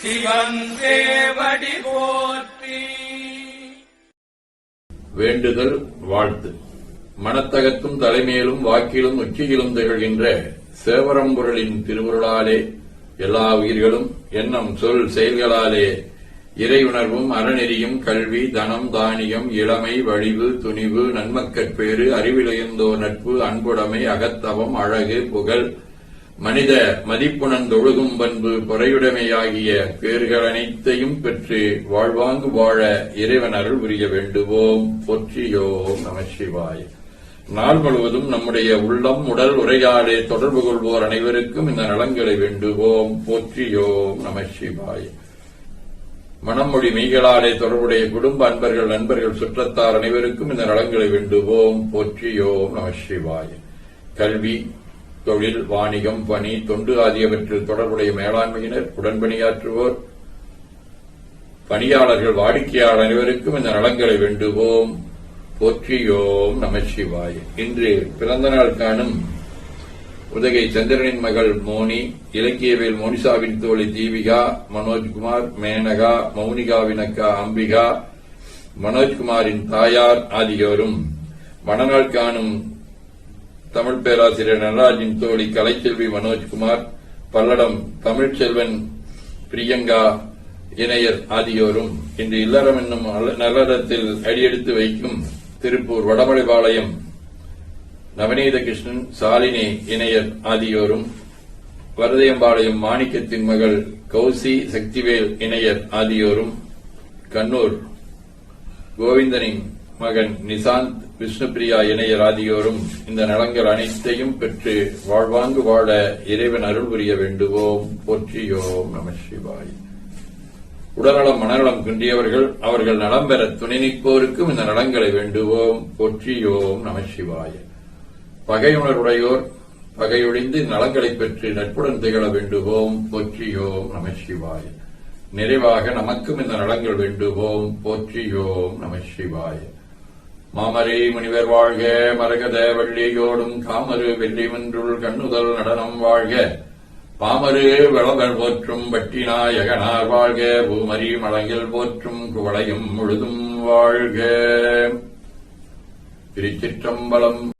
சிவன் தேவடி போற்றி. வேண்டுதல் வாழ்த்து. மனத்தகத்தும் தலைமையிலும் வாக்கிலும் உச்சியிலும் திகழ்கின்ற சேவரம்பொருளின் திருவுருளாலே எல்லா உயிர்களும் எண்ணம் சொல் செயல்களாலே இறையுணர்வும் அறநெறியும் கல்வி தனம் தானியம் இளமை வழிவு துணிவு நன்மக்கட்பேறு அறிவிலுயர்ந்தோர் நட்பு அன்புடைமை அகத்தவம் அழகு புகழ் மனித மதிப்புணர்ந்தொழுகும் பண்பு பொறையுடைமையாகிய பேர்கள் அனைத்தையும் பெற்று வாழ்வாங்கு வாழ இறைவன் அருள் புரிய வேண்டுவோம். போற்றியோம் நம சிவாய. நாள் முழுவதும் நம்முடைய உள்ளம் உடல் உரையாடே தொடர்பு கொள்வோர் அனைவருக்கும் இந்த நலன்களை வேண்டுவோம். போற்றியோம் நம சிவாய. மனமொழி மெய்களாலே தொடர்புடைய குடும்ப அன்பர்கள் நண்பர்கள் சுற்றத்தார் அனைவருக்கும் இந்த நலன்களை வேண்டுவோம். போற்றியோம் நம சிவாய. கல்வி தொழில் வாணிகம் பணி தொண்டு ஆகியவற்றில் தொடர்புடைய மேலாண்மையினர் உடன்பணியாற்றுவோர் பணியாளர்கள் வாடிக்கையாளர் அனைவருக்கும் இந்த நலன்களை வேண்டுவோம். போற்றியோம் நம சிவாய. இன்று பிறந்த நாள் காணும் உதகை சந்திரனின் மகள் மோனி, இலக்கியவேல் மோனிசாவின் தோழி தீபிகா, மனோஜ்குமார், மேனகா, மௌனிகாவின் அக்கா அம்பிகா, மனோஜ்குமாரின் தாயார் ஆகியோரும், மணநாள் காணும் தமிழ் பேராசிரியர் நடராஜின் தோழி கலைச்செல்வி மனோஜ்குமார், பல்லடம் தமிழ்ச்செல்வன் பிரியங்கா இணையர் ஆகியோரும் இன்று இல்லறம் என்னும் நல்லறத்தில் அடியெடுத்து வைக்கும் திருப்பூர் வடமலைபாளையம் நவநீத கிருஷ்ணன் சாலினி இணையர் ஆகியோரும், வரதயம்பாளையம் மாணிக்கத்தின் மகள் கௌசி சக்திவேல் இணையர் ஆகியோரும், கண்ணூர் கோவிந்தனின் மகன் நிசாந்த் விஷ்ணுபிரியா இணையர் ஆகியோரும் இந்த நலங்கள் அனைத்தையும் பெற்று வாழ்வாங்கு வாழ இறைவன் அருள் புரிய வேண்டுவோம். போற்றியோம் நம சிவாய. உடல்நலம் மனநலம் குன்றியவர்கள் அவர்கள் நலம் பெற துணை நிற்போருக்கும் இந்த நலன்களை வேண்டுவோம். போற்றியோம் நம சிவாய. பகையுணர்வுடையோர் பகையொழிந்து நலங்களை பெற்று நட்புடன் திகழ வேண்டுவோம். போற்றியோம் நம சிவாய. நிறைவாக நமக்கும் இந்த நலங்கள் வேண்டுவோம். போற்றியோம் நம சிவாய. மாமரை முனிவர் வாழ்க, மரகத வள்ளியோடும் காமரு வெள்ளிமன்றுள் கண்ணுதல் நடனம் வாழ்க, பாமரு வளவர் போற்றும் பட்டிநாயகனார் வாழ்க, பூமரி மலங்கில் போற்றும் குவளையும் முழுதும் வாழ்க. திருச்சிற்றம்பலம்.